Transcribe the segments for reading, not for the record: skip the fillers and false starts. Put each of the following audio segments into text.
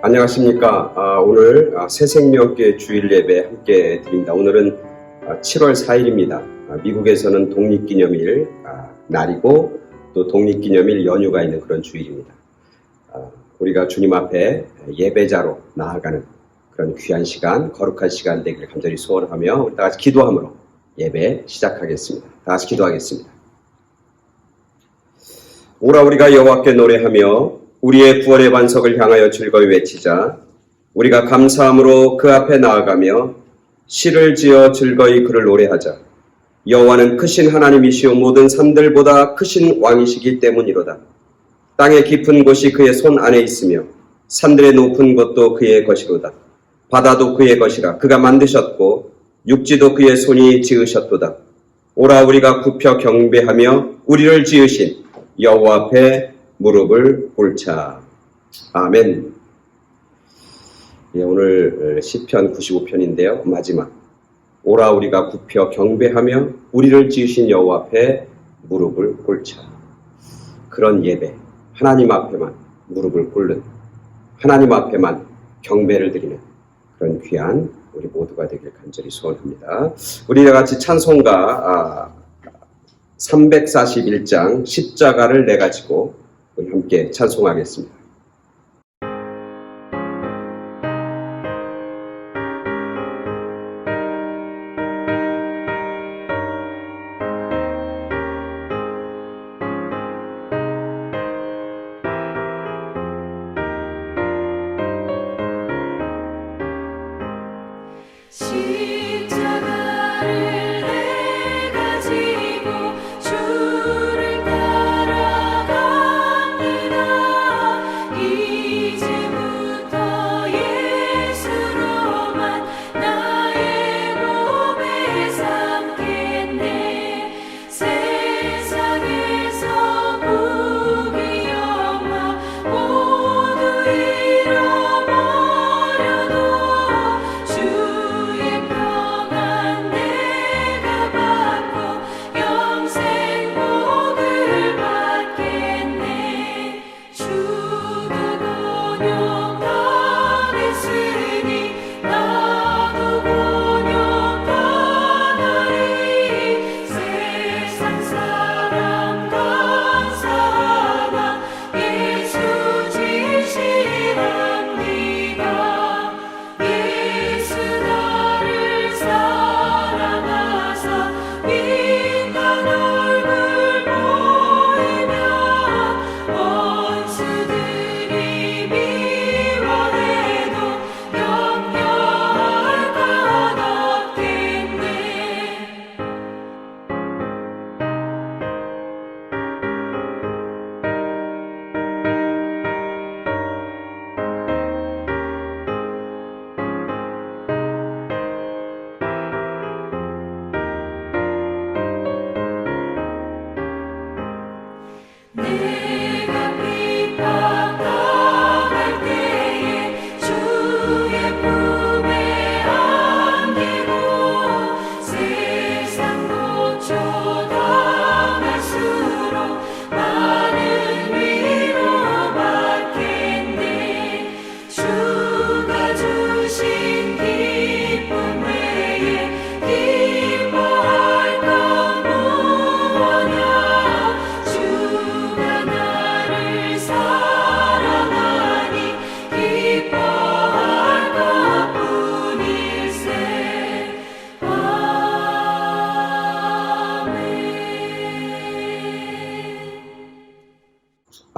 안녕하십니까. 오늘 새생명교회 주일 예배 함께 드립니다. 오늘은 7월 4일입니다. 미국에서는 독립기념일 날이고 또 독립기념일 연휴가 있는 그런 주일입니다. 우리가 주님 앞에 예배자로 나아가는 그런 귀한 시간, 거룩한 시간 되기를 간절히 소원하며 우리 다 같이 기도함으로 예배 시작하겠습니다. 다 같이 기도하겠습니다. 오라 우리가 여호와께 노래하며 우리의 구원의 반석을 향하여 즐거이 외치자. 우리가 감사함으로 그 앞에 나아가며 시를 지어 즐거이 그를 노래하자. 여호와는 크신 하나님이시오 모든 산들보다 크신 왕이시기 때문이로다. 땅의 깊은 곳이 그의 손 안에 있으며 산들의 높은 곳도 그의 것이로다. 바다도 그의 것이라 그가 만드셨고 육지도 그의 손이 지으셨도다. 오라 우리가 굽혀 경배하며 우리를 지으신 여호와 앞에 무릎을 꿇자. 아멘. 오늘 시편 95편인데요. 마지막. 오라 우리가 굽혀 경배하며 우리를 지으신 여호와 앞에 무릎을 꿇자. 그런 예배. 하나님 앞에만 무릎을 꿇는, 하나님 앞에만 경배를 드리는 그런 귀한 우리 모두가 되길 간절히 소원합니다. 우리 다 같이 찬송가 341장 십자가를 내 가지고 우리 함께 찬송하겠습니다.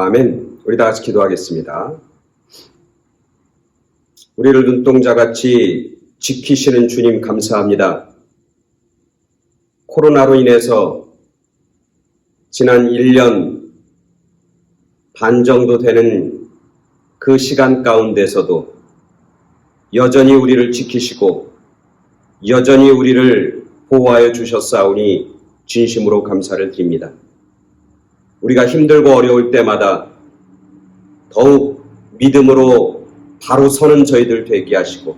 아멘. 우리 다 같이 기도하겠습니다. 우리를 눈동자같이 지키시는 주님 감사합니다. 코로나로 인해서 지난 1년 반 정도 되는 그 시간 가운데서도 여전히 우리를 지키시고 여전히 우리를 보호하여 주셨사오니 진심으로 감사를 드립니다. 우리가 힘들고 어려울 때마다 더욱 믿음으로 바로 서는 저희들 되게 하시고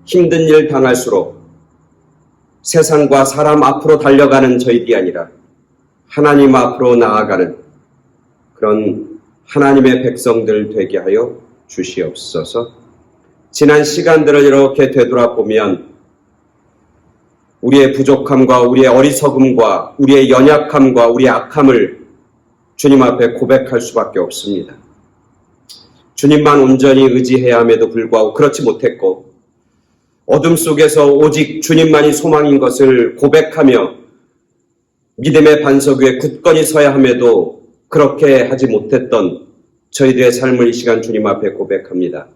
힘든 일 당할수록 세상과 사람 앞으로 달려가는 저희들이 아니라 하나님 앞으로 나아가는 그런 하나님의 백성들 되게 하여 주시옵소서. 지난 시간들을 이렇게 되돌아보면 우리의 부족함과 우리의 어리석음과 우리의 연약함과 우리의 악함을 주님 앞에 고백할 수밖에 없습니다. 주님만 온전히 의지해야 함에도 불구하고 그렇지 못했고 어둠 속에서 오직 주님만이 소망인 것을 고백하며 믿음의 반석 위에 굳건히 서야 함에도 그렇게 하지 못했던 저희들의 삶을 이 시간 주님 앞에 고백합니다.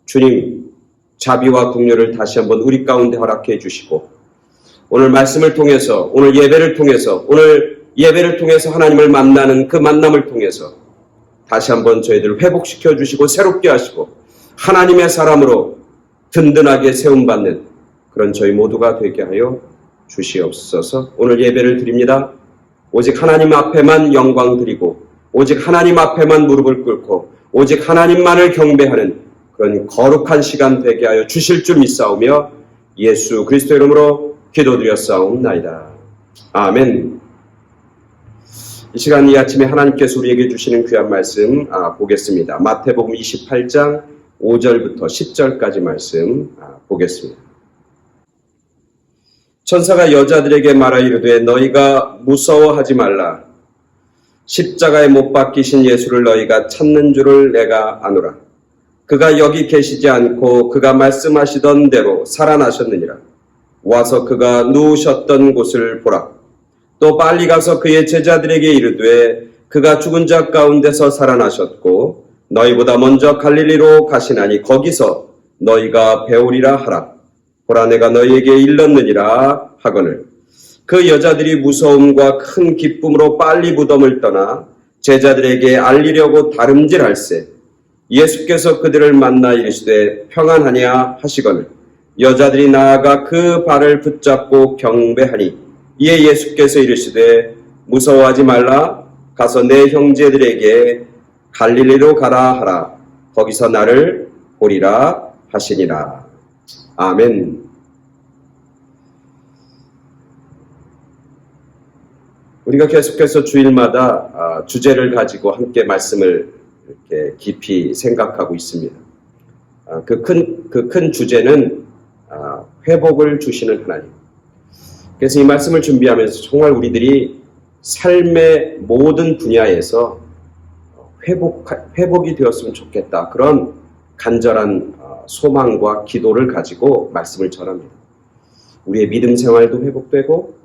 주님, 자비와 긍휼을 다시 한번 우리 가운데 허락해 주시고 오늘 말씀을 통해서 오늘 예배를 통해서 하나님을 만나는 그 만남을 통해서 다시 한번 저희들을 회복시켜 주시고 새롭게 하시고 하나님의 사람으로 든든하게 세움받는 그런 저희 모두가 되게 하여 주시옵소서. 오늘 예배를 드립니다. 오직 하나님 앞에만 영광 드리고 오직 하나님 앞에만 무릎을 꿇고 오직 하나님만을 경배하는 그런 거룩한 시간 되게 하여 주실 줄 믿사오며 예수 그리스도 이름으로 기도드렸사옵나이다. 아멘. 이 시간 이 아침에 하나님께서 우리에게 주시는 귀한 말씀 보겠습니다. 마태복음 28장 5절부터 10절까지 말씀 보겠습니다. 천사가 여자들에게 말하 이르되 너희가 무서워하지 말라. 십자가에 못 박히신 예수를 너희가 찾는 줄을 내가 아노라. 그가 여기 계시지 않고 그가 말씀하시던 대로 살아나셨느니라. 와서 그가 누우셨던 곳을 보라. 또 빨리 가서 그의 제자들에게 이르되 그가 죽은 자 가운데서 살아나셨고 너희보다 먼저 갈릴리로 가시나니 거기서 너희가 배우리라 하라. 보라 내가 너희에게 일렀느니라 하거늘. 그 여자들이 무서움과 큰 기쁨으로 빨리 무덤을 떠나 제자들에게 알리려고 다름질할세 예수께서 그들을 만나 이르시되 평안하냐 하시거늘. 여자들이 나아가 그 발을 붙잡고 경배하니 이에 예수께서 이르시되 무서워하지 말라. 가서 내 형제들에게 갈릴리로 가라 하라. 거기서 나를 보리라 하시니라. 아멘. 우리가 계속해서 주일마다 주제를 가지고 함께 말씀을 이렇게 깊이 생각하고 있습니다. 그 큰 주제는 회복을 주시는 하나님. 그래서 이 말씀을 준비하면서 정말 우리들이 삶의 모든 분야에서 회복이 되었으면 좋겠다. 그런 간절한 소망과 기도를 가지고 말씀을 전합니다. 우리의 믿음 생활도 회복되고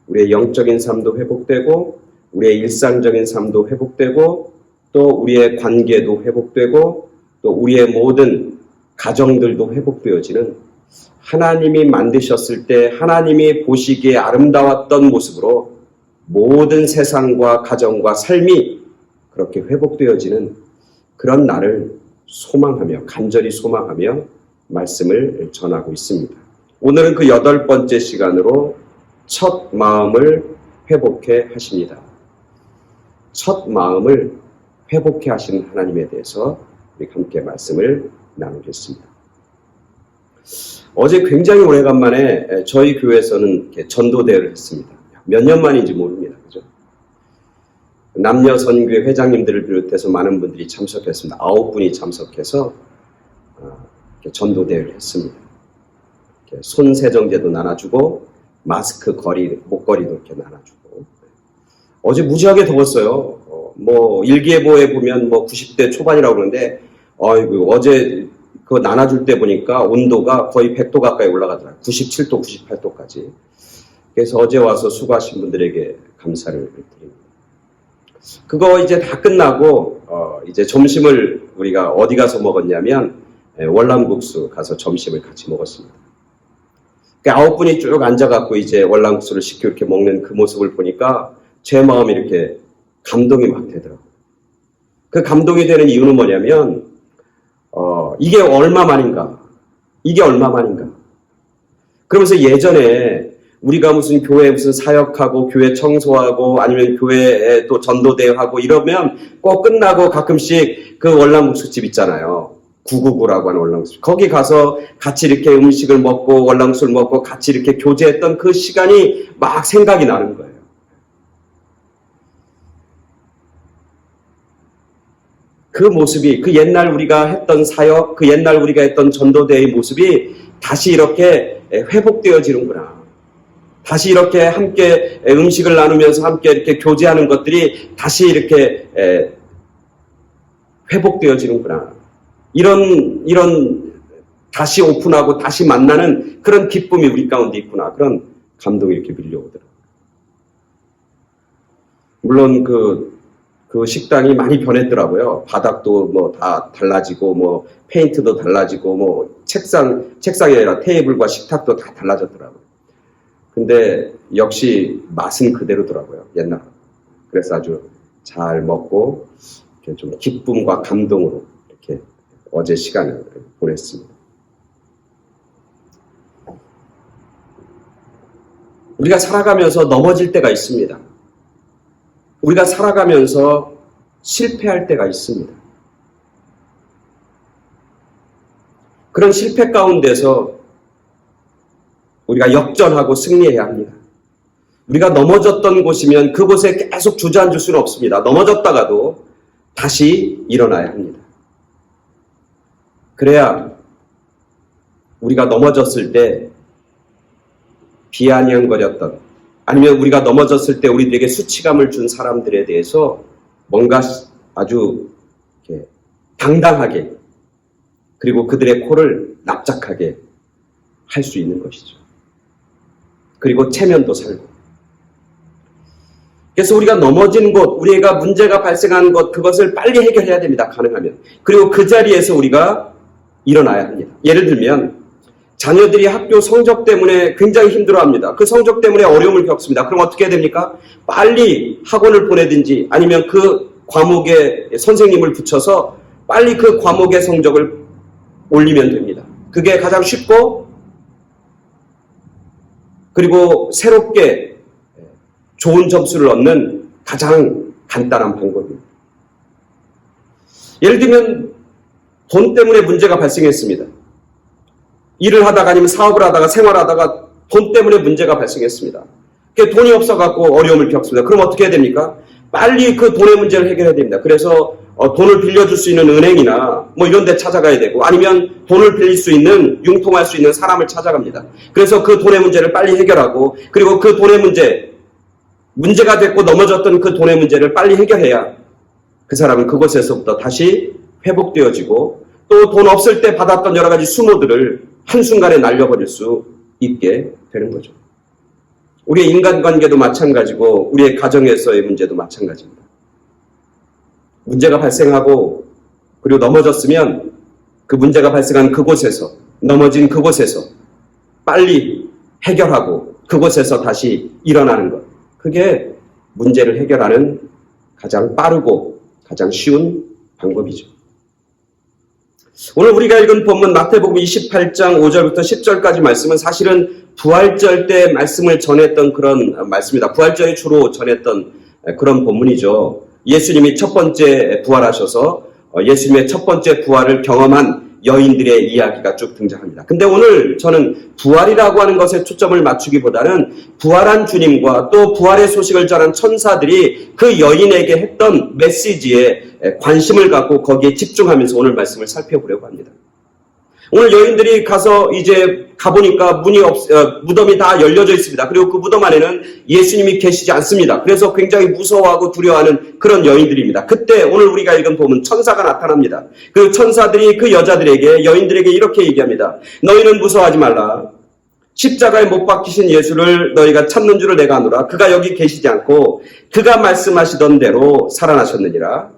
우리의 영적인 삶도 회복되고 우리의 일상적인 삶도 회복되고 또 우리의 관계도 회복되고 또 우리의 모든 가정들도 회복되어지는 하나님이 만드셨을 때 하나님이 보시기에 아름다웠던 모습으로 모든 세상과 가정과 삶이 그렇게 회복되어지는 그런 날을 소망하며 간절히 소망하며 말씀을 전하고 있습니다. 오늘은 그 8번째 시간으로 첫 마음을 회복해 하십니다. 첫 마음을 회복해 하시는 하나님에 대해서 우리 함께 말씀을 나누겠습니다. 어제 굉장히 오래간만에 저희 교회에서는 전도대회를 했습니다. 몇 년 만인지 모릅니다. 그죠? 남녀 선교회 회장님들을 비롯해서 많은 분들이 참석했습니다. 9분이 참석해서 전도대회를 했습니다. 손 세정제도 나눠주고 마스크 목걸이도 이렇게 나눠주고. 어제 무지하게 더웠어요. 일기예보에 보면 90대 초반이라고 그러는데, 어제 그거 나눠줄 때 보니까 온도가 거의 100도 가까이 올라가더라고요. 97도, 98도까지. 그래서 어제 와서 수고하신 분들에게 감사를 드립니다. 그거 이제 다 끝나고, 이제 점심을 우리가 어디 가서 먹었냐면, 월남국수 가서 점심을 같이 먹었습니다. 9분이 쭉 앉아갖고 이제 월남국수를 시켜 이렇게 먹는 그 모습을 보니까 제 마음이 이렇게 감동이 막 되더라고요. 그 감동이 되는 이유는 뭐냐면, 이게 얼마만인가? 그러면서 예전에 우리가 무슨 교회 무슨 사역하고 교회 청소하고 아니면 교회에 또 전도대회하고 이러면 꼭 끝나고 가끔씩 그 월남국수집 있잖아요. 999라고 하는 월남국수. 거기 가서 같이 이렇게 음식을 먹고 월남국수를 먹고 같이 이렇게 교제했던 그 시간이 막 생각이 나는 거예요. 그 모습이, 그 옛날 우리가 했던 사역, 그 옛날 우리가 했던 전도대의 모습이 다시 이렇게 회복되어지는구나. 다시 이렇게 함께 음식을 나누면서 함께 이렇게 교제하는 것들이 다시 이렇게 회복되어지는구나. 이런 다시 오픈하고 다시 만나는 그런 기쁨이 우리 가운데 있구나. 그런 감동이 이렇게 밀려오더라고요. 물론 그 식당이 많이 변했더라고요. 바닥도 뭐 다 달라지고, 뭐 페인트도 달라지고, 뭐 책상이 아니라 테이블과 식탁도 다 달라졌더라고요. 근데 역시 맛은 그대로더라고요. 옛날. 그래서 아주 잘 먹고 이렇게 좀 기쁨과 감동으로 이렇게 어제 시간을 보냈습니다. 우리가 살아가면서 넘어질 때가 있습니다. 우리가 살아가면서 실패할 때가 있습니다. 그런 실패 가운데서 우리가 역전하고 승리해야 합니다. 우리가 넘어졌던 곳이면 그곳에 계속 주저앉을 수는 없습니다. 넘어졌다가도 다시 일어나야 합니다. 그래야 우리가 넘어졌을 때 비아냥거렸던, 아니면 우리가 넘어졌을 때 우리들에게 수치감을 준 사람들에 대해서 뭔가 아주 이렇게 당당하게, 그리고 그들의 코를 납작하게 할 수 있는 것이죠. 그리고 체면도 살고. 그래서 우리가 넘어진 곳, 우리가 문제가 발생한 것, 그것을 빨리 해결해야 됩니다. 가능하면. 그리고 그 자리에서 우리가 일어나야 합니다. 예를 들면 자녀들이 학교 성적 때문에 굉장히 힘들어합니다. 그 성적 때문에 어려움을 겪습니다. 그럼 어떻게 해야 됩니까? 빨리 학원을 보내든지 아니면 그 과목에 선생님을 붙여서 빨리 그 과목의 성적을 올리면 됩니다. 그게 가장 쉽고, 그리고 새롭게 좋은 점수를 얻는 가장 간단한 방법입니다. 예를 들면 돈 때문에 문제가 발생했습니다. 일을 하다가 아니면 사업을 하다가 생활하다가 돈 때문에 문제가 발생했습니다. 돈이 없어갖고 어려움을 겪습니다. 그럼 어떻게 해야 됩니까? 빨리 그 돈의 문제를 해결해야 됩니다. 그래서 돈을 빌려줄 수 있는 은행이나 뭐 이런 데 찾아가야 되고, 아니면 돈을 빌릴 수 있는, 융통할 수 있는 사람을 찾아갑니다. 그래서 그 돈의 문제를 빨리 해결하고, 그리고 그 돈의 문제가 됐고 넘어졌던 그 돈의 문제를 빨리 해결해야 그 사람은 그곳에서부터 다시 회복되어지고, 또 돈 없을 때 받았던 여러 가지 수모들을 한순간에 날려버릴 수 있게 되는 거죠. 우리의 인간관계도 마찬가지고 우리의 가정에서의 문제도 마찬가지입니다. 문제가 발생하고 그리고 넘어졌으면 그 문제가 발생한 그곳에서, 넘어진 그곳에서 빨리 해결하고 그곳에서 다시 일어나는 것, 그게 문제를 해결하는 가장 빠르고 가장 쉬운 방법이죠. 오늘 우리가 읽은 본문 마태복음 28장 5절부터 10절까지 말씀은 사실은 부활절 때 말씀을 전했던 그런 말씀입니다. 부활절에 주로 전했던 그런 본문이죠. 예수님이 첫 번째 부활하셔서 예수님의 첫 번째 부활을 경험한 여인들의 이야기가 쭉 등장합니다. 근데 오늘 저는 부활이라고 하는 것에 초점을 맞추기보다는 부활한 주님과 또 부활의 소식을 전한 천사들이 그 여인에게 했던 메시지에 관심을 갖고 거기에 집중하면서 오늘 말씀을 살펴보려고 합니다. 오늘 여인들이 가서 이제 가보니까 무덤이 다 열려져 있습니다. 그리고 그 무덤 안에는 예수님이 계시지 않습니다. 그래서 굉장히 무서워하고 두려워하는 그런 여인들입니다. 그때 오늘 우리가 읽은 본문 천사가 나타납니다. 그 천사들이 그 여자들에게, 여인들에게 이렇게 얘기합니다. 너희는 무서워하지 말라. 십자가에 못 박히신 예수를 너희가 찾는 줄을 내가 아노라. 그가 여기 계시지 않고 그가 말씀하시던 대로 살아나셨느니라.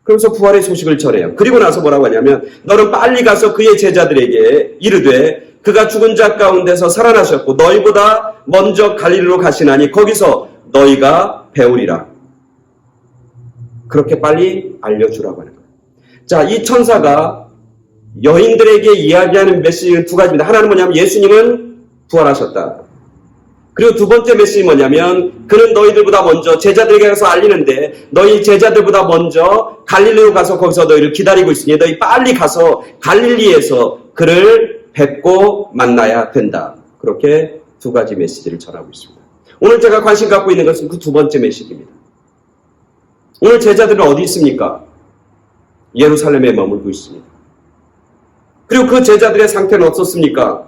그러면서 부활의 소식을 전해요. 그리고 나서 뭐라고 하냐면 너는 빨리 가서 그의 제자들에게 이르되 그가 죽은 자 가운데서 살아나셨고 너희보다 먼저 갈릴리로 가시나니 거기서 너희가 배우리라. 그렇게 빨리 알려주라고 하는 거예요. 자, 이 천사가 여인들에게 이야기하는 메시지는 두 가지입니다. 하나는 뭐냐면 예수님은 부활하셨다. 그리고 두 번째 메시지 뭐냐면 그는 너희들보다 먼저 제자들에게 가서 알리는데 너희 제자들보다 먼저 갈릴리로 가서 거기서 너희를 기다리고 있으니 너희 빨리 가서 갈릴리에서 그를 뵙고 만나야 된다. 그렇게 두 가지 메시지를 전하고 있습니다. 오늘 제가 관심 갖고 있는 것은 그 두 번째 메시지입니다. 오늘 제자들은 어디 있습니까? 예루살렘에 머물고 있습니다. 그리고 그 제자들의 상태는 어떻습니까?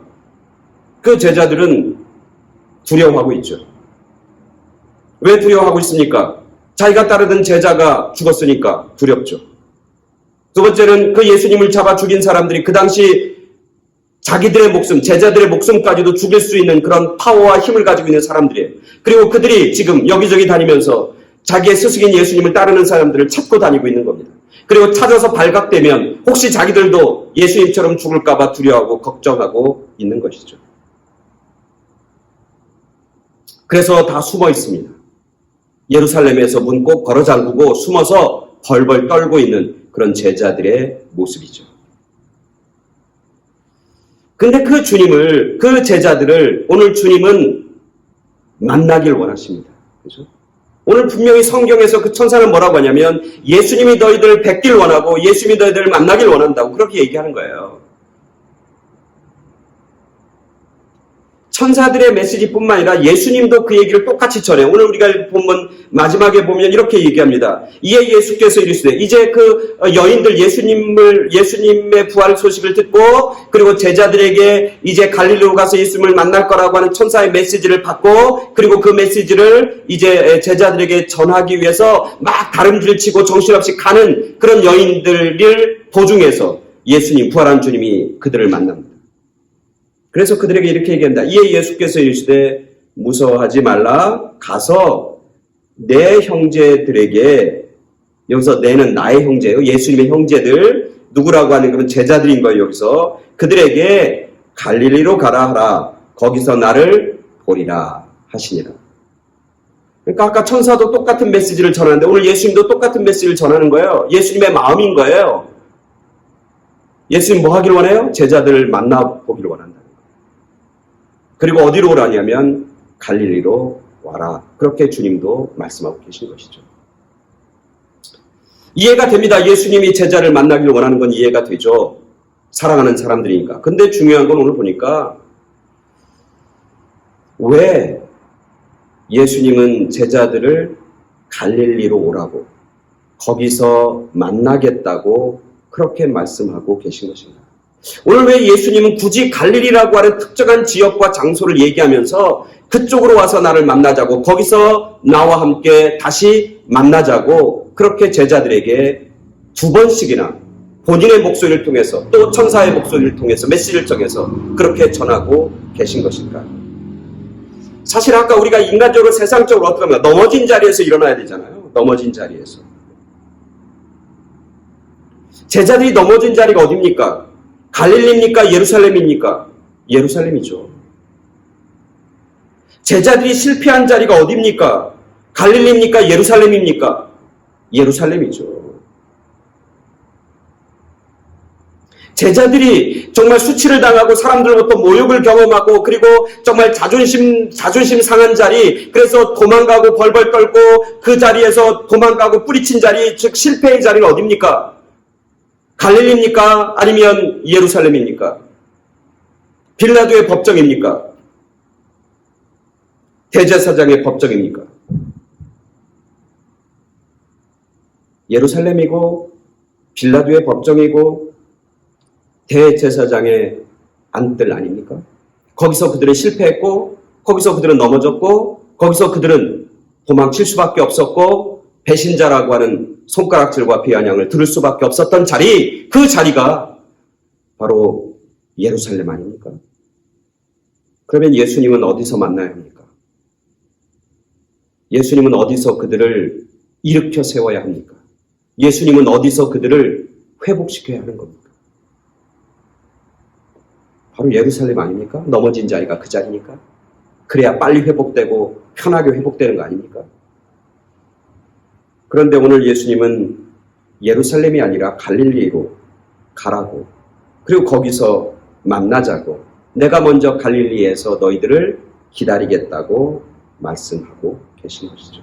그 제자들은 두려워하고 있죠. 왜 두려워하고 있습니까? 자기가 따르던 제자가 죽었으니까 두렵죠. 두 번째는 그 예수님을 잡아 죽인 사람들이 그 당시 자기들의 목숨, 제자들의 목숨까지도 죽일 수 있는 그런 파워와 힘을 가지고 있는 사람들이에요. 그리고 그들이 지금 여기저기 다니면서 자기의 스승인 예수님을 따르는 사람들을 찾고 다니고 있는 겁니다. 그리고 찾아서 발각되면 혹시 자기들도 예수님처럼 죽을까봐 두려워하고 걱정하고 있는 것이죠. 그래서 다 숨어 있습니다. 예루살렘에서 문 꼭 걸어 잠그고 숨어서 벌벌 떨고 있는 그런 제자들의 모습이죠. 근데 그 주님을, 그 제자들을 오늘 주님은 만나길 원하십니다. 그죠? 오늘 분명히 성경에서 그 천사는 뭐라고 하냐면 예수님이 너희들 뵙길 원하고 예수님이 너희들을 만나길 원한다고 그렇게 얘기하는 거예요. 천사들의 메시지뿐만 아니라 예수님도 그 얘기를 똑같이 전해요. 오늘 우리가 본문 마지막에 보면 이렇게 얘기합니다. 이에 예수께서 이르시되 이제 그 여인들 예수님의 부활 소식을 듣고 그리고 제자들에게 이제 갈릴리로 가서 예수님을 만날 거라고 하는 천사의 메시지를 받고 그리고 그 메시지를 이제 제자들에게 전하기 위해서 막 다름질 치고 정신없이 가는 그런 여인들을 도중에서 예수님, 부활한 주님이 그들을 만납니다. 그래서 그들에게 이렇게 얘기합니다. 이에 예수께서 이르시되 무서워하지 말라. 가서 내 형제들에게, 여기서 내는 나의 형제예요. 예수님의 형제들, 누구라고 하는 그런 제자들인 거예요. 여기서 그들에게 갈릴리로 가라 하라. 거기서 나를 보리라 하시니라. 그러니까 아까 천사도 똑같은 메시지를 전하는데 오늘 예수님도 똑같은 메시지를 전하는 거예요. 예수님의 마음인 거예요. 예수님 뭐 하길 원해요? 제자들을 만나보기를 원한다. 그리고 어디로 오라냐면 갈릴리로 와라. 그렇게 주님도 말씀하고 계신 것이죠. 이해가 됩니다. 예수님이 제자를 만나기를 원하는 건 이해가 되죠. 사랑하는 사람들이니까. 근데 중요한 건 오늘 보니까 왜 예수님은 제자들을 갈릴리로 오라고 거기서 만나겠다고 그렇게 말씀하고 계신 것입니다. 오늘 왜 예수님은 굳이 갈릴리라고 하는 특정한 지역과 장소를 얘기하면서 그쪽으로 와서 나를 만나자고 거기서 나와 함께 다시 만나자고 그렇게 제자들에게 두 번씩이나 본인의 목소리를 통해서 또 천사의 목소리를 통해서 메시지를 통해서 그렇게 전하고 계신 것일까? 사실 아까 우리가 인간적으로 세상적으로 어떻게 합니까? 넘어진 자리에서 일어나야 되잖아요. 넘어진 자리에서. 제자들이 넘어진 자리가 어디입니까? 갈릴리입니까? 예루살렘입니까? 예루살렘이죠. 제자들이 실패한 자리가 어디입니까? 갈릴리입니까? 예루살렘입니까? 예루살렘이죠. 제자들이 정말 수치를 당하고 사람들로부터 모욕을 경험하고 그리고 정말 자존심 상한 자리, 그래서 도망가고 벌벌 떨고 그 자리에서 도망가고 뿌리친 자리, 즉 실패의 자리는 어디입니까? 갈릴리입니까? 아니면 예루살렘입니까? 빌라도의 법정입니까? 대제사장의 법정입니까? 예루살렘이고 빌라도의 법정이고 대제사장의 안뜰 아닙니까? 거기서 그들은 실패했고 거기서 그들은 넘어졌고 거기서 그들은 도망칠 수밖에 없었고 배신자라고 하는 손가락질과 비아냥을 들을 수밖에 없었던 자리, 그 자리가 바로 예루살렘 아닙니까? 그러면 예수님은 어디서 만나야 합니까? 예수님은 어디서 그들을 일으켜 세워야 합니까? 예수님은 어디서 그들을 회복시켜야 하는 겁니까? 바로 예루살렘 아닙니까? 넘어진 자리가 그 자리니까. 그래야 빨리 회복되고 편하게 회복되는 거 아닙니까? 그런데 오늘 예수님은 예루살렘이 아니라 갈릴리로 가라고, 그리고 거기서 만나자고, 내가 먼저 갈릴리에서 너희들을 기다리겠다고 말씀하고 계신 것이죠.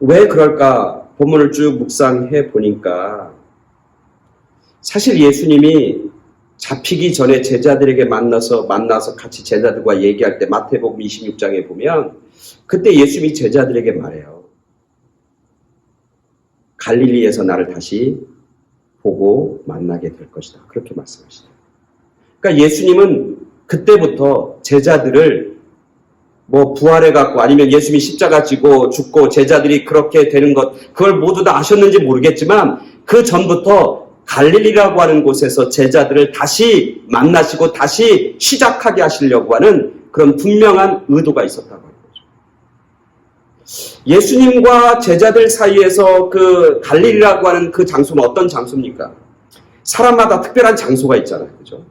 왜 그럴까? 본문을 쭉 묵상해 보니까 사실 예수님이 잡히기 전에 제자들에게 만나서 같이 제자들과 얘기할 때 마태복음 26장에 보면 그때 예수님이 제자들에게 말해요. 갈릴리에서 나를 다시 보고 만나게 될 것이다. 그렇게 말씀하시죠. 그러니까 예수님은 그때부터 제자들을 부활해갖고 아니면 예수님이 십자가 지고 죽고 제자들이 그렇게 되는 것, 그걸 모두 다 아셨는지 모르겠지만 그 전부터 갈릴리라고 하는 곳에서 제자들을 다시 만나시고 다시 시작하게 하시려고 하는 그런 분명한 의도가 있었다고 하는 거죠. 예수님과 제자들 사이에서 그 갈릴리라고 하는 그 장소는 어떤 장소입니까? 사람마다 특별한 장소가 있잖아요. 그죠?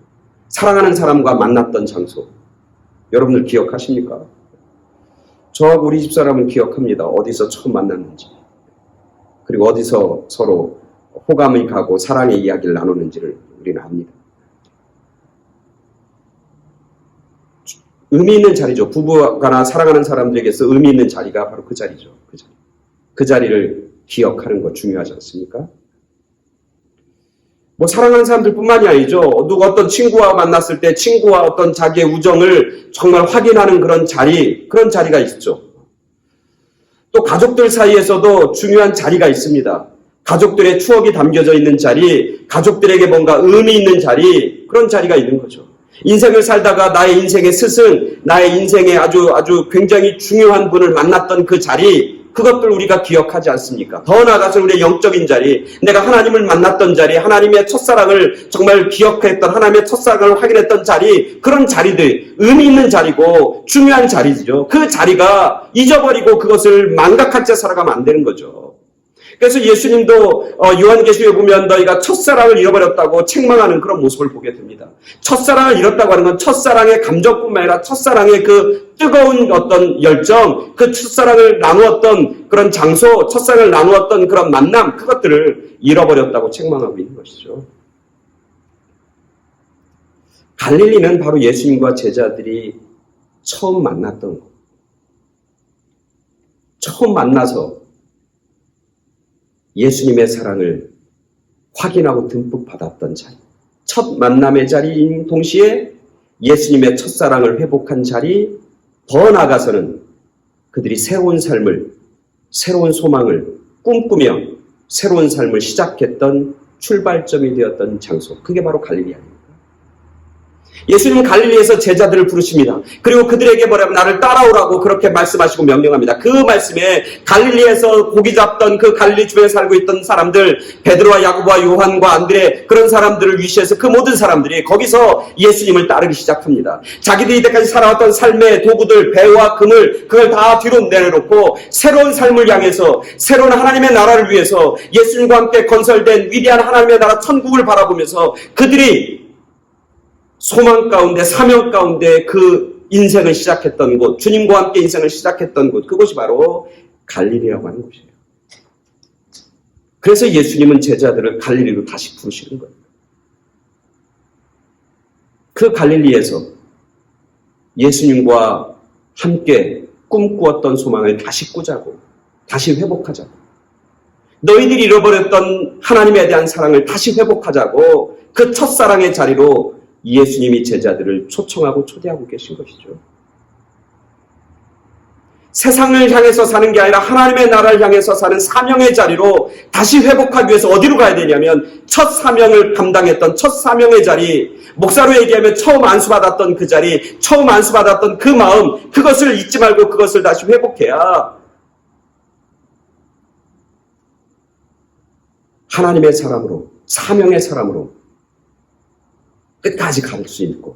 사랑하는 사람과 만났던 장소. 여러분들 기억하십니까? 저하고 우리 집사람은 기억합니다. 어디서 처음 만났는지. 그리고 어디서 서로 호감이 가고 사랑의 이야기를 나누는지를 우리는 압니다. 의미 있는 자리죠. 부부가나 사랑하는 사람들에게서 의미 있는 자리가 바로 그 자리죠. 그 자리를 기억하는 것 중요하지 않습니까? 사랑하는 사람들 뿐만이 아니죠. 누가 어떤 친구와 만났을 때 친구와 어떤 자기의 우정을 정말 확인하는 그런 자리가 있죠. 또 가족들 사이에서도 중요한 자리가 있습니다. 가족들의 추억이 담겨져 있는 자리, 가족들에게 뭔가 의미 있는 자리, 그런 자리가 있는 거죠. 인생을 살다가 나의 인생의 스승, 나의 인생의 아주 굉장히 중요한 분을 만났던 그 자리, 그것들 우리가 기억하지 않습니까? 더 나아가서 우리의 영적인 자리, 내가 하나님을 만났던 자리, 하나님의 첫사랑을 정말 기억했던, 하나님의 첫사랑을 확인했던 자리, 그런 자리들, 의미 있는 자리고 중요한 자리죠. 그 자리가 잊어버리고 그것을 망각한 채 살아가면 안 되는 거죠. 그래서 예수님도 요한계시록에 보면 너희가 첫사랑을 잃어버렸다고 책망하는 그런 모습을 보게 됩니다. 첫사랑을 잃었다고 하는 건 첫사랑의 감정뿐만 아니라 첫사랑의 그 뜨거운 어떤 열정, 그 첫사랑을 나누었던 그런 장소, 첫사랑을 나누었던 그런 만남, 그것들을 잃어버렸다고 책망하고 있는 것이죠. 갈릴리는 바로 예수님과 제자들이 처음 만났던 것. 처음 만나서 예수님의 사랑을 확인하고 듬뿍 받았던 자리. 첫 만남의 자리인 동시에 예수님의 첫사랑을 회복한 자리, 더 나아가서는 그들이 새로운 삶을, 새로운 소망을 꿈꾸며 새로운 삶을 시작했던 출발점이 되었던 장소. 그게 바로 갈릴리 아닙니까? 예수님은 갈릴리에서 제자들을 부르십니다. 그리고 그들에게 나를 따라오라고 그렇게 말씀하시고 명령합니다. 그 말씀에 갈릴리에서 고기 잡던 그 갈릴리 주변에 살고 있던 사람들, 베드로와 야고보와 요한과 안드레, 그런 사람들을 위시해서 그 모든 사람들이 거기서 예수님을 따르기 시작합니다. 자기들이 이때까지 살아왔던 삶의 도구들, 배와 금을, 그걸 다 뒤로 내려놓고 새로운 삶을 향해서, 새로운 하나님의 나라를 위해서 예수님과 함께 건설된 위대한 하나님의 나라 천국을 바라보면서 그들이 소망 가운데, 사명 가운데 그 인생을 시작했던 곳, 주님과 함께 인생을 시작했던 곳, 그곳이 바로 갈릴리라고 하는 곳이에요. 그래서 예수님은 제자들을 갈릴리로 다시 부르시는 거예요. 그 갈릴리에서 예수님과 함께 꿈꾸었던 소망을 다시 꾸자고, 다시 회복하자고, 너희들이 잃어버렸던 하나님에 대한 사랑을 다시 회복하자고, 그 첫사랑의 자리로 예수님이 제자들을 초청하고 초대하고 계신 것이죠. 세상을 향해서 사는 게 아니라 하나님의 나라를 향해서 사는 사명의 자리로 다시 회복하기 위해서 어디로 가야 되냐면 첫 사명을 감당했던 첫 사명의 자리, 목사로 얘기하면 처음 안수받았던 그 자리, 처음 안수받았던 그 마음, 그것을 잊지 말고 그것을 다시 회복해야 하나님의 사람으로, 사명의 사람으로 끝까지 갈 수 있고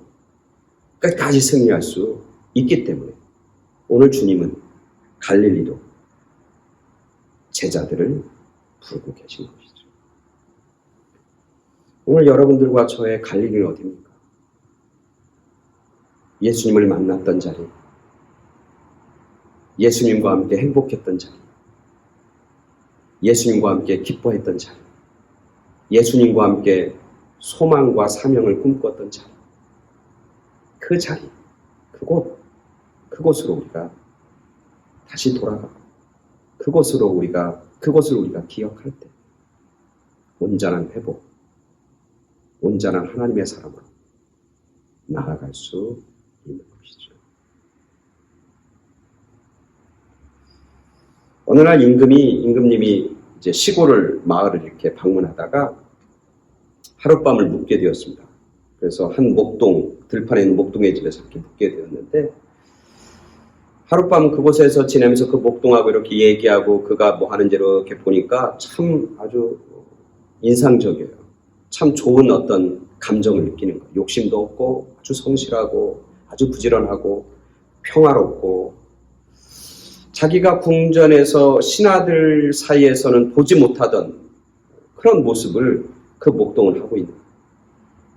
끝까지 승리할 수 있기 때문에 오늘 주님은 갈릴리로 제자들을 부르고 계신 것이죠. 오늘 여러분들과 저의 갈릴리는 어디입니까? 예수님을 만났던 자리, 예수님과 함께 행복했던 자리, 예수님과 함께 기뻐했던 자리, 예수님과 함께 소망과 사명을 꿈꿨던 자리, 그 자리, 그곳으로 우리가 다시 돌아가고 그것을 우리가 기억할 때 온전한 회복, 온전한 하나님의 사람으로 나아갈 수 있는 것이죠. 어느 날 임금님이 이제 시골을 마을을 이렇게 방문하다가 하룻밤을 묵게 되었습니다. 그래서 한 목동, 들판에 있는 목동의 집에서 이렇게 묵게 되었는데, 하룻밤 그곳에서 지내면서 그 목동하고 이렇게 얘기하고 그가 뭐 하는지 이렇게 보니까 참 아주 인상적이에요. 참 좋은 어떤 감정을 느끼는 거예요. 욕심도 없고 아주 성실하고 아주 부지런하고 평화롭고, 자기가 궁전에서 신하들 사이에서는 보지 못하던 그런 모습을 그 목동을 하고 있는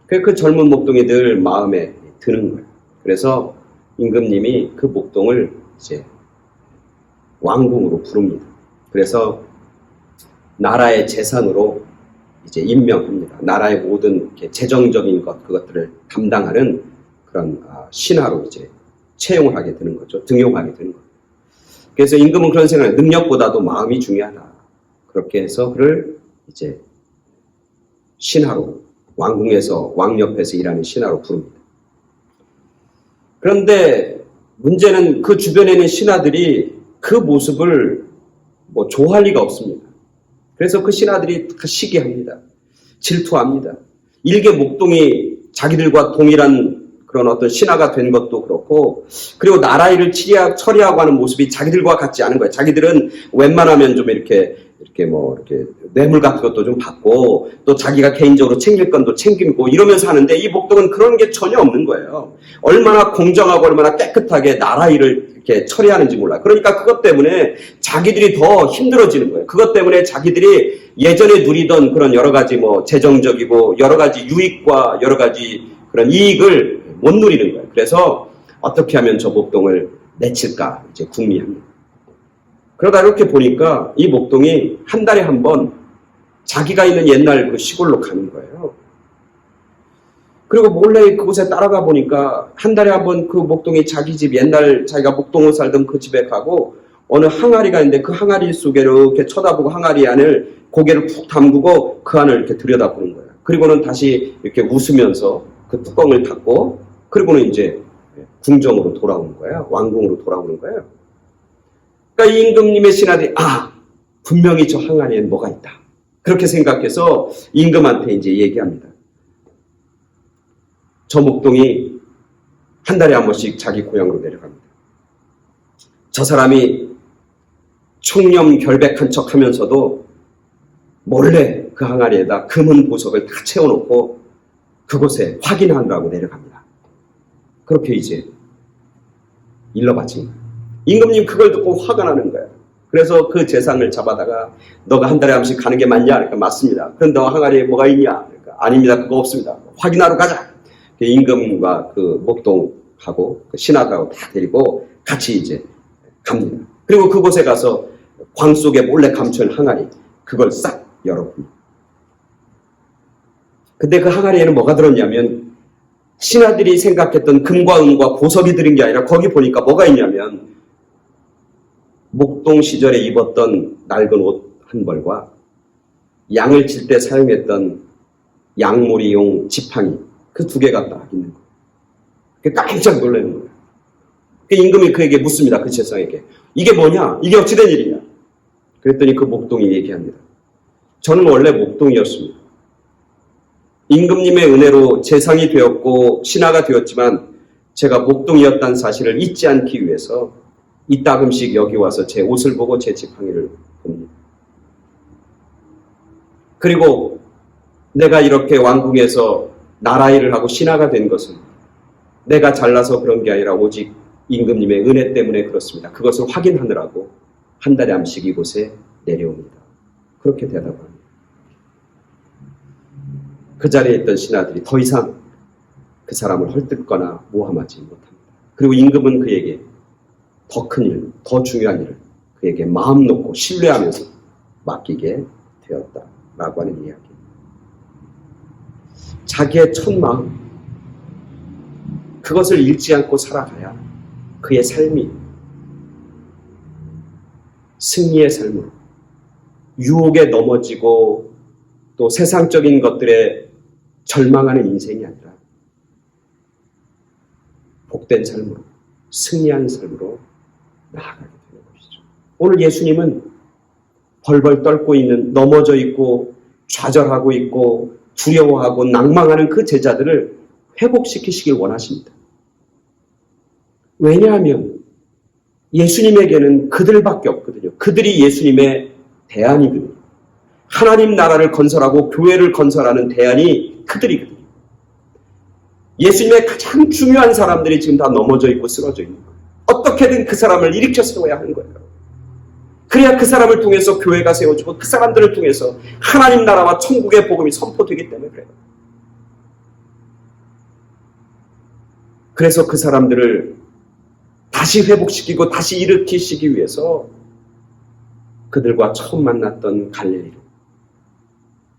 거예요. 그 젊은 목동이 늘 마음에 드는 거예요. 그래서 임금님이 그 목동을 이제 왕궁으로 부릅니다. 그래서 나라의 재산으로 이제 임명합니다. 나라의 모든 재정적인 그것들을 담당하는 그런 신하로 이제 채용을 하게 되는 거죠. 등용하게 되는 거예요. 그래서 임금은 그런 생각을, 능력보다도 마음이 중요하다. 그렇게 해서 그를 이제 신하로, 왕궁에서 왕 옆에서 일하는 신하로 부릅니다. 그런데 문제는 그 주변에 있는 신하들이 그 모습을 뭐 좋아할 리가 없습니다. 그래서 그 신하들이 다 시기합니다. 질투합니다. 일개 목동이 자기들과 동일한 그런 어떤 신하가 된 것도 그렇고, 그리고 나라 일을 처리하고 하는 모습이 자기들과 같지 않은 거예요. 자기들은 웬만하면 좀 이렇게 뇌물 같은 것도 좀 받고, 또 자기가 개인적으로 챙길 건도 챙기고 이러면서 하는데, 이 목동은 그런 게 전혀 없는 거예요. 얼마나 공정하고 얼마나 깨끗하게 나라 일을 이렇게 처리하는지 몰라요. 그러니까 그것 때문에 자기들이 더 힘들어지는 거예요. 그것 때문에 자기들이 예전에 누리던 그런 여러 가지 뭐 재정적이고 여러 가지 유익과 여러 가지 그런 이익을 못 누리는 거예요. 그래서 어떻게 하면 저 목동을 내칠까 이제 궁리합니다. 그러다 이렇게 보니까 이 목동이 한 달에 한 번 자기가 있는 옛날 그 시골로 가는 거예요. 그리고 몰래 그곳에 따라가 보니까 한 달에 한 번 그 목동이 자기 집, 옛날 자기가 목동을 살던 그 집에 가고, 어느 항아리가 있는데 그 항아리 속에 이렇게 쳐다보고 항아리 안을 고개를 푹 담그고 그 안을 이렇게 들여다보는 거예요. 그리고는 다시 이렇게 웃으면서 그 뚜껑을 닫고, 그리고는 이제 궁정으로 돌아오는 거예요. 왕궁으로 돌아오는 거예요. 그러니까 이 임금님의 신하들이 분명히 저 항아리엔 뭐가 있다. 그렇게 생각해서 임금한테 이제 얘기합니다. 저 목동이 한 달에 한 번씩 자기 고향으로 내려갑니다. 저 사람이 총념 결백한 척 하면서도 몰래 그 항아리에다 금은 보석을 다 채워놓고 그곳에 확인하느라고 내려갑니다. 그렇게 이제 일러바친 거예요. 임금님 그걸 듣고 화가 나는 거예요. 그래서 그 재상을 잡아다가 너가 한 달에 한 번씩 가는 게 맞냐? 그러니까 맞습니다. 그럼 너 항아리에 뭐가 있냐? 그러니까 아닙니다. 그거 없습니다. 확인하러 가자. 임금과 그 목동하고 그 신하들하고 다 데리고 같이 이제 갑니다. 그리고 그곳에 가서 광 속에 몰래 감춘 항아리, 그걸 싹 열어봅니다. 근데 그 항아리에는 뭐가 들었냐면, 신하들이 생각했던 금과 은과 보석이 들은 게 아니라 거기 보니까 뭐가 있냐면, 목동 시절에 입었던 낡은 옷 한 벌과 양을 칠 때 사용했던 양모리용 지팡이, 그 두 개가 딱 있는 거예요. 깜짝 놀라는 거예요. 임금이 그에게 묻습니다. 그 재상에게. 이게 뭐냐? 이게 어찌 된 일이냐? 그랬더니 그 목동이 얘기합니다. 저는 원래 목동이었습니다. 임금님의 은혜로 재상이 되었고 신하가 되었지만 제가 목동이었다는 사실을 잊지 않기 위해서 이따금씩 여기 와서 제 옷을 보고 제 지팡이를 봅니다. 그리고 내가 이렇게 왕궁에서 나라 일을 하고 신하가 된 것은 내가 잘나서 그런 게 아니라 오직 임금님의 은혜 때문에 그렇습니다. 그것을 확인하느라고 한 달에 한 번씩 이곳에 내려옵니다. 그렇게 대답합니다. 그 자리에 있던 신하들이 더 이상 그 사람을 헐뜯거나 모함하지 못합니다. 그리고 임금은 그에게 더 큰 일, 더 중요한 일을 그에게 마음 놓고 신뢰하면서 맡기게 되었다라고 하는 이야기. 자기의 첫 마음, 그것을 잃지 않고 살아가야 그의 삶이 승리의 삶으로, 유혹에 넘어지고 또 세상적인 것들에 절망하는 인생이 아니라 복된 삶으로, 승리하는 삶으로 나아가게 되는 것이죠. 오늘 예수님은 벌벌 떨고 있는, 넘어져 있고 좌절하고 있고 두려워하고 낭망하는 그 제자들을 회복시키시길 원하십니다. 왜냐하면 예수님에게는 그들밖에 없거든요. 그들이 예수님의 대안이거든요. 하나님 나라를 건설하고 교회를 건설하는 대안이 그들이거든요. 예수님의 가장 중요한 사람들이 지금 다 넘어져 있고 쓰러져 있는 거예요. 어떻게든 그 사람을 일으켜 세워야 하는 거예요. 그래야 그 사람을 통해서 교회가 세워지고 그 사람들을 통해서 하나님 나라와 천국의 복음이 선포되기 때문에 그래요. 그래서 그 사람들을 다시 회복시키고 다시 일으키시기 위해서 그들과 처음 만났던 갈릴리로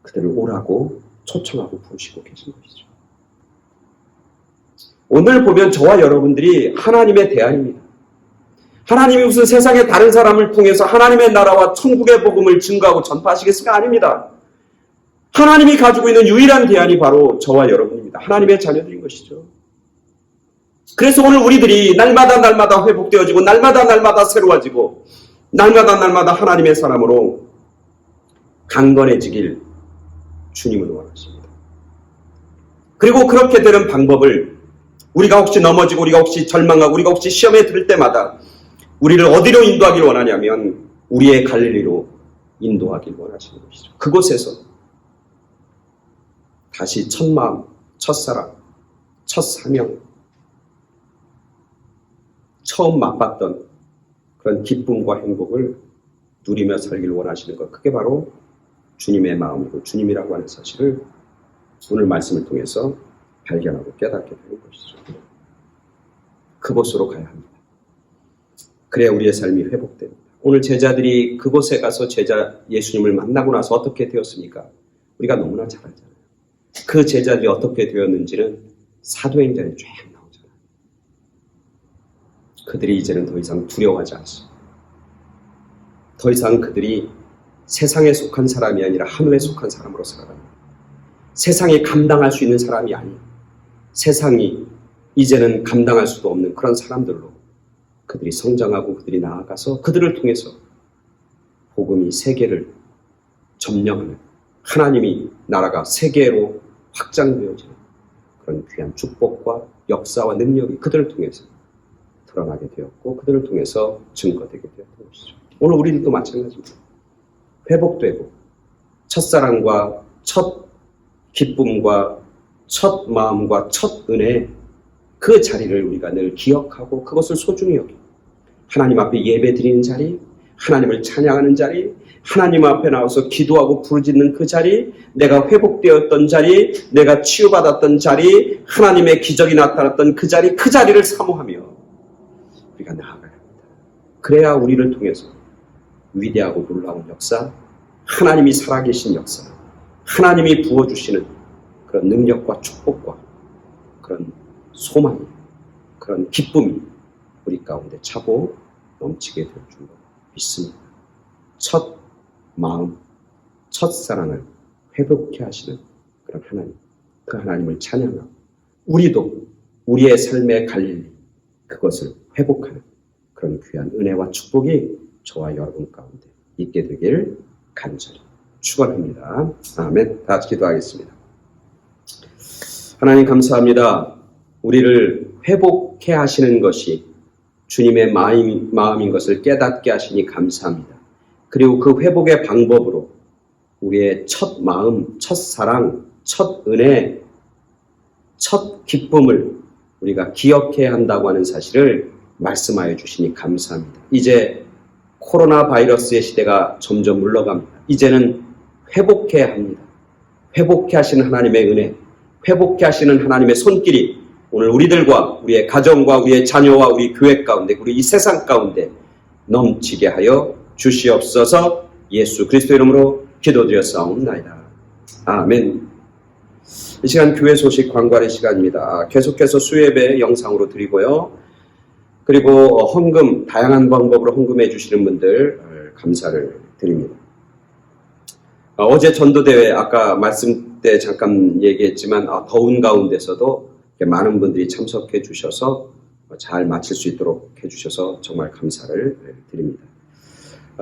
그들을 오라고 초청하고 부르시고 계신 것이죠. 오늘 보면 저와 여러분들이 하나님의 대안입니다. 하나님이 무슨 세상의 다른 사람을 통해서 하나님의 나라와 천국의 복음을 증거하고 전파하시겠습니까? 아닙니다. 하나님이 가지고 있는 유일한 대안이 바로 저와 여러분입니다. 하나님의 자녀들인 것이죠. 그래서 오늘 우리들이 날마다 회복되어지고 날마다 새로워지고 날마다 하나님의 사람으로 강건해지길 주님은 원하십니다. 그리고 그렇게 되는 방법을 우리가 혹시 넘어지고 우리가 혹시 절망하고 우리가 혹시 시험에 들 때마다 우리를 어디로 인도하길 원하냐면 우리의 갈릴리로 인도하길 원하시는 것이죠. 그곳에서 다시 첫 마음, 첫 사랑, 첫 사명, 처음 맛봤던 그런 기쁨과 행복을 누리며 살길 원하시는 것, 그게 바로 주님의 마음이고 주님이라고 하는 사실을 오늘 말씀을 통해서 발견하고 깨닫게 되는 것이죠. 그곳으로 가야 합니다. 그래야 우리의 삶이 회복됩니다. 오늘 제자들이 그곳에 가서 예수님을 만나고 나서 어떻게 되었습니까? 우리가 너무나 잘 알잖아요. 그 제자들이 어떻게 되었는지는 사도행전에 쫙 나오잖아요. 그들이 이제는 더 이상 두려워하지 않습니다. 더 이상 그들이 세상에 속한 사람이 아니라 하늘에 속한 사람으로 살아갑니다. 세상이 감당할 수 있는 사람이 아니에요. 세상이 이제는 감당할 수도 없는 그런 사람들로 그들이 성장하고 그들이 나아가서 그들을 통해서 복음이 세계를 점령하는, 하나님이 나라가 세계로 확장되어지는 그런 귀한 축복과 역사와 능력이 그들을 통해서 드러나게 되었고 그들을 통해서 증거되게 되었던 것이죠. 오늘 우리들도 마찬가지입니다. 회복되고 첫사랑과 첫 기쁨과 첫 마음과 첫 은혜, 그 자리를 우리가 늘 기억하고 그것을 소중히 여기고 하나님 앞에 예배 드리는 자리, 하나님을 찬양하는 자리, 하나님 앞에 나와서 기도하고 부르짖는 그 자리, 내가 회복되었던 자리, 내가 치유받았던 자리, 하나님의 기적이 나타났던 그 자리, 그 자리를 사모하며 우리가 나아가야 합니다. 그래야 우리를 통해서 위대하고 놀라운 역사, 하나님이 살아계신 역사, 하나님이 부어주시는 그런 능력과 축복과 그런 소망이, 그런 기쁨이 우리 가운데 차고 넘치게 될 줄로 믿습니다. 첫 마음, 첫 사랑을 회복케 하시는 그런 하나님, 그 하나님을 찬양하고 우리도 우리의 삶의 갈릴리, 그것을 회복하는 그런 귀한 은혜와 축복이 저와 여러분 가운데 있게 되길 간절히 축원합니다. 아멘. 다 같이 기도하겠습니다. 하나님 감사합니다. 우리를 회복해 하시는 것이 주님의 마음인 것을 깨닫게 하시니 감사합니다. 그리고 그 회복의 방법으로 우리의 첫 마음, 첫 사랑, 첫 은혜, 첫 기쁨을 우리가 기억해야 한다고 하는 사실을 말씀하여 주시니 감사합니다. 이제 코로나 바이러스의 시대가 점점 물러갑니다. 이제는 회복해야 합니다. 회복해 하시는 하나님의 은혜, 회복해 하시는 하나님의 손길이 오늘 우리들과 우리의 가정과 우리의 자녀와 우리 교회 가운데, 우리 이 세상 가운데 넘치게 하여 주시옵소서. 예수 그리스도 이름으로 기도드렸사옵나이다. 아멘. 이 시간 교회 소식 광고하는 시간입니다. 계속해서 수예배 영상으로 드리고요. 그리고 헌금, 다양한 방법으로 헌금해 주시는 분들 감사를 드립니다. 어제 전도대회 아까 말씀 때 잠깐 얘기했지만 더운 가운데서도 많은 분들이 참석해 주셔서 잘 마칠 수 있도록 해주셔서 정말 감사를 드립니다.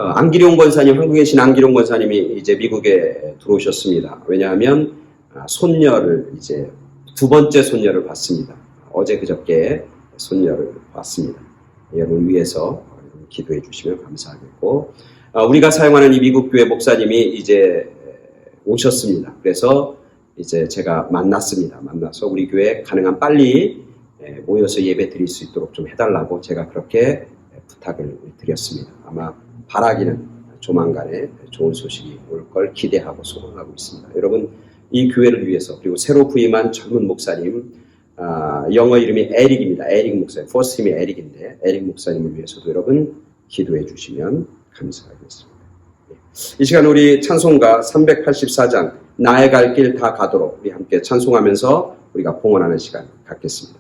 안기룡 권사님, 한국에 계신 안기룡 권사님이 이제 미국에 들어오셨습니다. 왜냐하면 손녀를 이제 두 번째 손녀를 봤습니다. 어제 그저께 손녀를 봤습니다. 여러분 위해서 기도해 주시면 감사하겠고, 우리가 사용하는 이 미국 교회 목사님이 이제 오셨습니다. 그래서 이제 제가 만났습니다. 만나서 우리 교회 가능한 빨리 모여서 예배 드릴 수 있도록 좀 해달라고 제가 그렇게 부탁을 드렸습니다. 아마 바라기는 조만간에 좋은 소식이 올 걸 기대하고 소망하고 있습니다. 여러분, 이 교회를 위해서, 그리고 새로 부임한 젊은 목사님, 영어 이름이 에릭입니다. 에릭 목사님, 퍼스트 이름이 에릭인데 에릭 목사님을 위해서도 여러분 기도해 주시면 감사하겠습니다. 이 시간 우리 찬송가 384장 나의 갈 길 다 가도록 우리 함께 찬송하면서 우리가 봉헌하는 시간 갖겠습니다.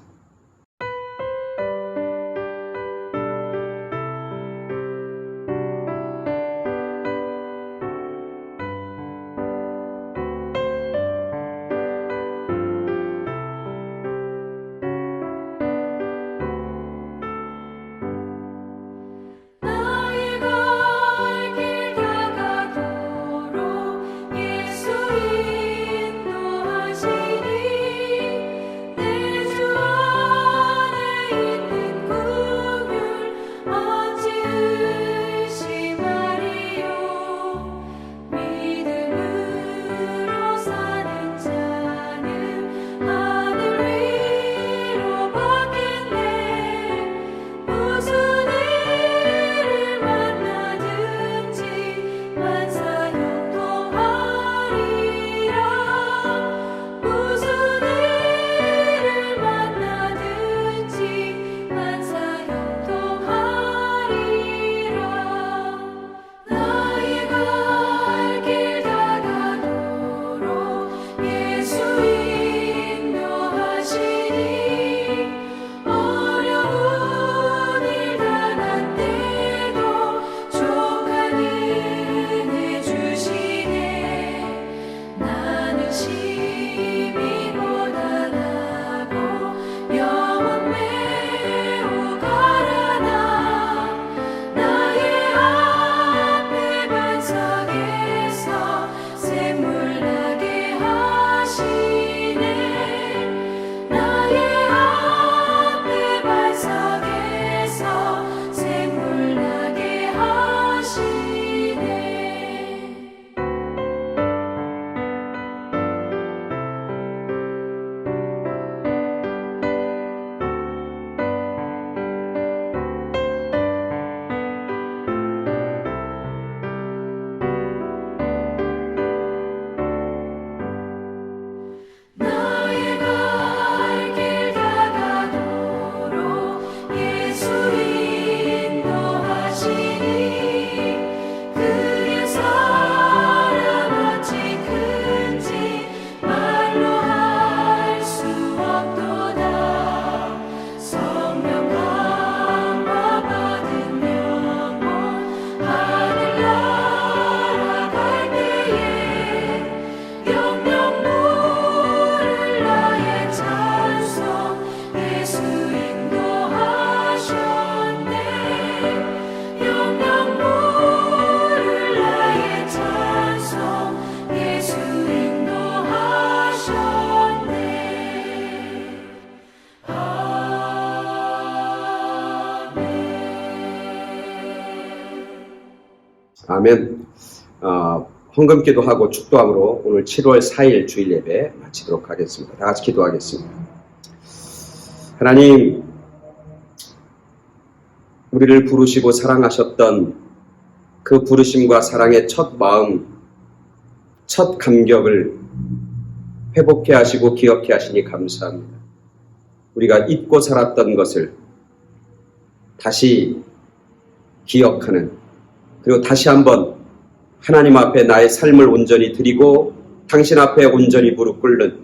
아멘. 헌금기도 하고 축도함으로 오늘 7월 4일 주일 예배 마치도록 하겠습니다. 다 같이 기도하겠습니다. 하나님, 우리를 부르시고 사랑하셨던 그 부르심과 사랑의 첫 마음, 첫 감격을 회복해 하시고 기억해 하시니 감사합니다. 우리가 잊고 살았던 것을 다시 기억하는, 그리고 다시 한번 하나님 앞에 나의 삶을 온전히 드리고 당신 앞에 온전히 무릎 꿇는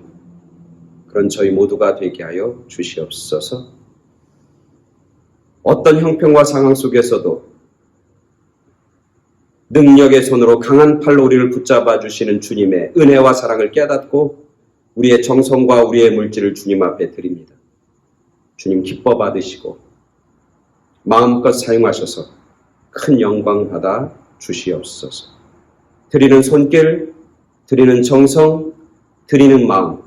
그런 저희 모두가 되게 하여 주시옵소서. 어떤 형편과 상황 속에서도 능력의 손으로 강한 팔로 우리를 붙잡아 주시는 주님의 은혜와 사랑을 깨닫고 우리의 정성과 우리의 물질을 주님 앞에 드립니다. 주님 기뻐 받으시고 마음껏 사용하셔서 큰 영광 받아 주시옵소서. 드리는 손길, 드리는 정성, 드리는 마음,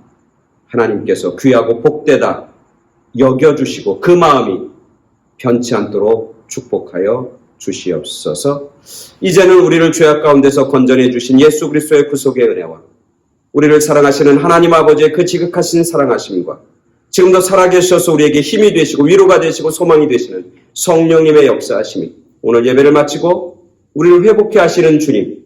하나님께서 귀하고 복되다 여겨주시고 그 마음이 변치 않도록 축복하여 주시옵소서. 이제는 우리를 죄악 가운데서 건져내 주신 예수 그리스도의 구속의 은혜와 우리를 사랑하시는 하나님 아버지의 그 지극하신 사랑하심과 지금도 살아계셔서 우리에게 힘이 되시고 위로가 되시고 소망이 되시는 성령님의 역사하심이 오늘 예배를 마치고 우리를 회복해 하시는 주님,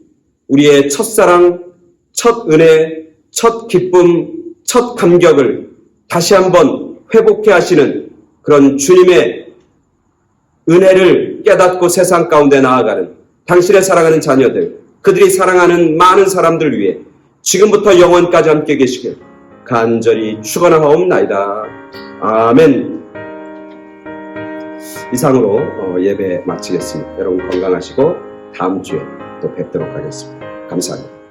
우리의 첫사랑, 첫 은혜, 첫 기쁨, 첫 감격을 다시 한번 회복해 하시는 그런 주님의 은혜를 깨닫고 세상 가운데 나아가는 당신의 사랑하는 자녀들, 그들이 사랑하는 많은 사람들 위해 지금부터 영원까지 함께 계시길 간절히 축원하옵나이다. 아멘. 이상으로 예배 마치겠습니다. 여러분 건강하시고 다음 주에 또 뵙도록 하겠습니다. 감사합니다.